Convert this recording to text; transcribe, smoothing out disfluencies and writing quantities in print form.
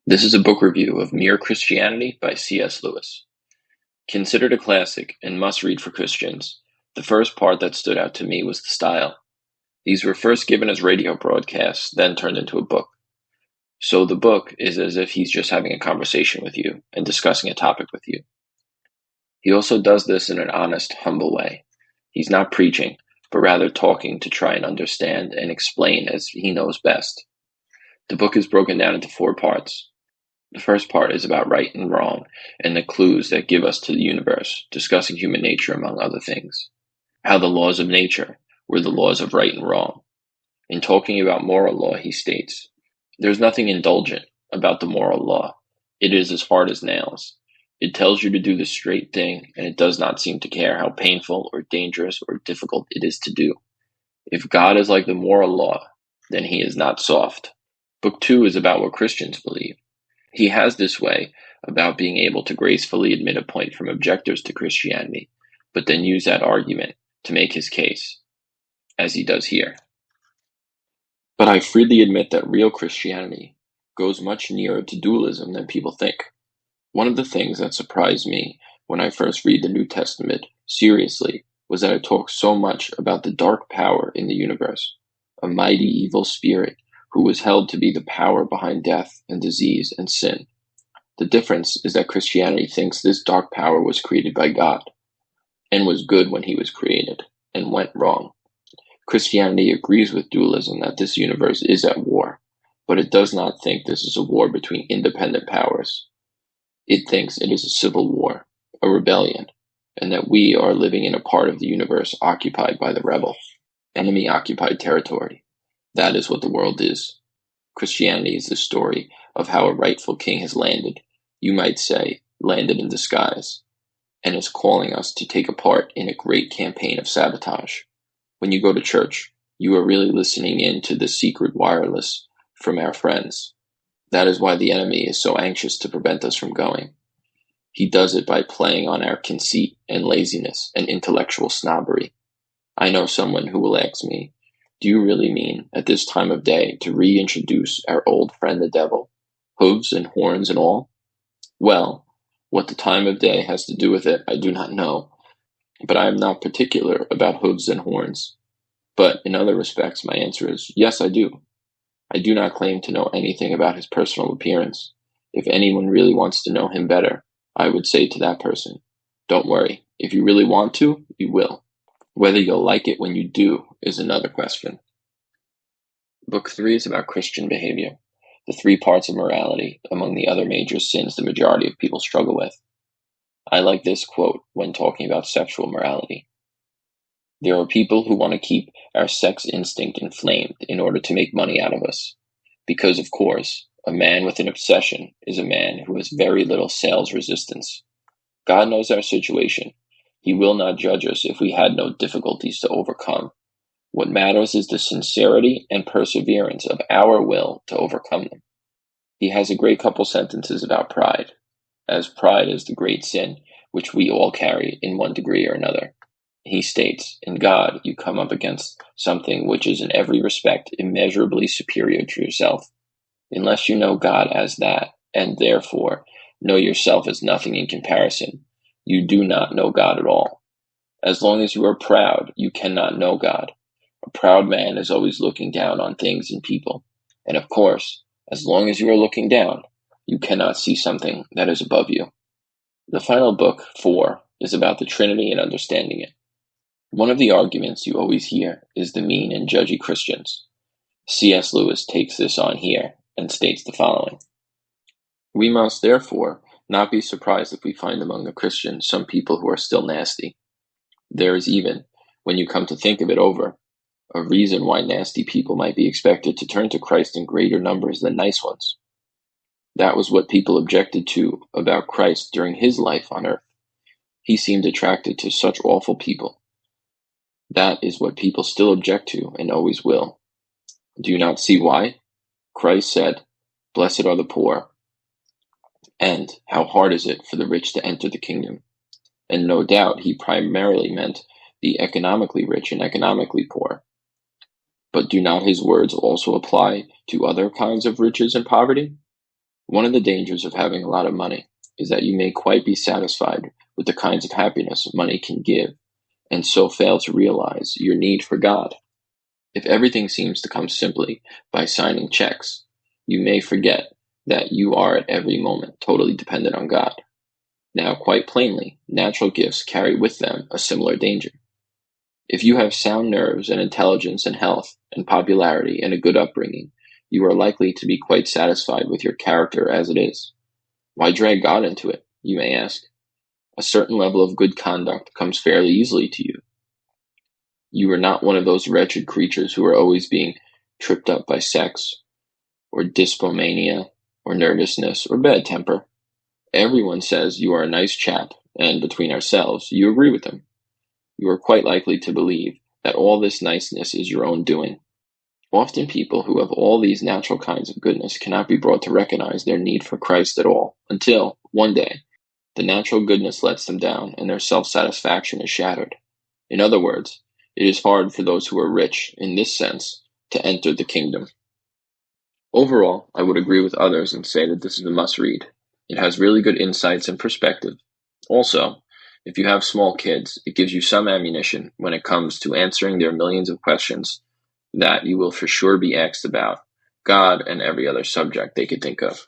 This is a book review of Mere Christianity by C.S. Lewis. Considered a classic and must-read for Christians, the first part that stood out to me was the style. These were first given as radio broadcasts, then turned into a book. So the book is as if he's just having a conversation with you and discussing a topic with you. He also does this in an honest, humble way. He's not preaching, but rather talking to try and understand and explain as he knows best. The book is broken down into 4 parts. The first part is about right and wrong and the clues that give us to the universe, discussing human nature among other things. How the laws of nature were the laws of right and wrong. In talking about moral law, he states, "There's nothing indulgent about the moral law. It is as hard as nails. It tells you to do the straight thing, and it does not seem to care how painful or dangerous or difficult it is to do. If God is like the moral law, then he is not soft." Book 2 is about what Christians believe. He has this way about being able to gracefully admit a point from objectors to Christianity, but then use that argument to make his case, as he does here. But I freely admit that real Christianity goes much nearer to dualism than people think. One of the things that surprised me when I first read the New Testament seriously was that it talks so much about the dark power in the universe, a mighty evil spirit who was held to be the power behind death and disease and sin. The difference is that Christianity thinks this dark power was created by God, and was good when he was created, and went wrong. Christianity agrees with dualism that this universe is at war, but it does not think this is a war between independent powers. It thinks it is a civil war, a rebellion, and that we are living in a part of the universe occupied by the rebel, enemy-occupied territory. That is what the world is. Christianity is the story of how a rightful king has landed, you might say, landed in disguise, and is calling us to take a part in a great campaign of sabotage. When you go to church, you are really listening in to the secret wireless from our friends. That is why the enemy is so anxious to prevent us from going. He does it by playing on our conceit and laziness and intellectual snobbery. I know someone who will ask me, "Do you really mean, at this time of day, to reintroduce our old friend the devil, hooves and horns and all?" Well, what the time of day has to do with it, I do not know, but I am not particular about hooves and horns. But in other respects, my answer is, yes, I do. I do not claim to know anything about his personal appearance. If anyone really wants to know him better, I would say to that person, don't worry, if you really want to, you will. Whether you'll like it when you do is another question. Book 3 is about Christian behavior, the 3 parts of morality among the other major sins the majority of people struggle with. I like this quote when talking about sexual morality. "There are people who want to keep our sex instinct inflamed in order to make money out of us. Because, of course, a man with an obsession is a man who has very little sales resistance. God knows our situation. He will not judge us if we had no difficulties to overcome. What matters is the sincerity and perseverance of our will to overcome them." He has a great couple sentences about pride, as pride is the great sin which we all carry in one degree or another. He states, "In God you come up against something which is in every respect immeasurably superior to yourself. Unless you know God as that, and therefore know yourself as nothing in comparison, you do not know God at all. As long as you are proud, you cannot know God. A proud man is always looking down on things and people. And of course, as long as you are looking down, you cannot see something that is above you." The final book, 4, is about the Trinity and understanding it. One of the arguments you always hear is the mean and judgy Christians. C.S. Lewis takes this on here and states the following. "We must, therefore, not be surprised if we find among the Christians some people who are still nasty. There is even, when you come to think of it over, a reason why nasty people might be expected to turn to Christ in greater numbers than nice ones. That was what people objected to about Christ during his life on earth. He seemed attracted to such awful people. That is what people still object to and always will. Do you not see why? Christ said, 'Blessed are the poor,' and 'How hard is it for the rich to enter the kingdom?' And no doubt he primarily meant the economically rich and economically poor. But do not his words also apply to other kinds of riches and poverty? One of the dangers of having a lot of money is that you may quite be satisfied with the kinds of happiness money can give, and so fail to realize your need for God. If everything seems to come simply by signing checks, you may forget that you are at every moment totally dependent on God. Now, quite plainly, natural gifts carry with them a similar danger. If you have sound nerves and intelligence and health and popularity and a good upbringing, you are likely to be quite satisfied with your character as it is. Why drag God into it, you may ask? A certain level of good conduct comes fairly easily to you. You are not one of those wretched creatures who are always being tripped up by sex, or dyspomania, or nervousness, or bad temper. Everyone says you are a nice chap, and between ourselves, you agree with them. You are quite likely to believe that all this niceness is your own doing. Often people who have all these natural kinds of goodness cannot be brought to recognize their need for Christ at all, until, one day, the natural goodness lets them down and their self-satisfaction is shattered. In other words, it is hard for those who are rich, in this sense, to enter the kingdom. Overall, I would agree with others and say that this is a must-read. It has really good insights and perspective. Also, if you have small kids, it gives you some ammunition when it comes to answering their millions of questions that you will for sure be asked about God and every other subject they could think of.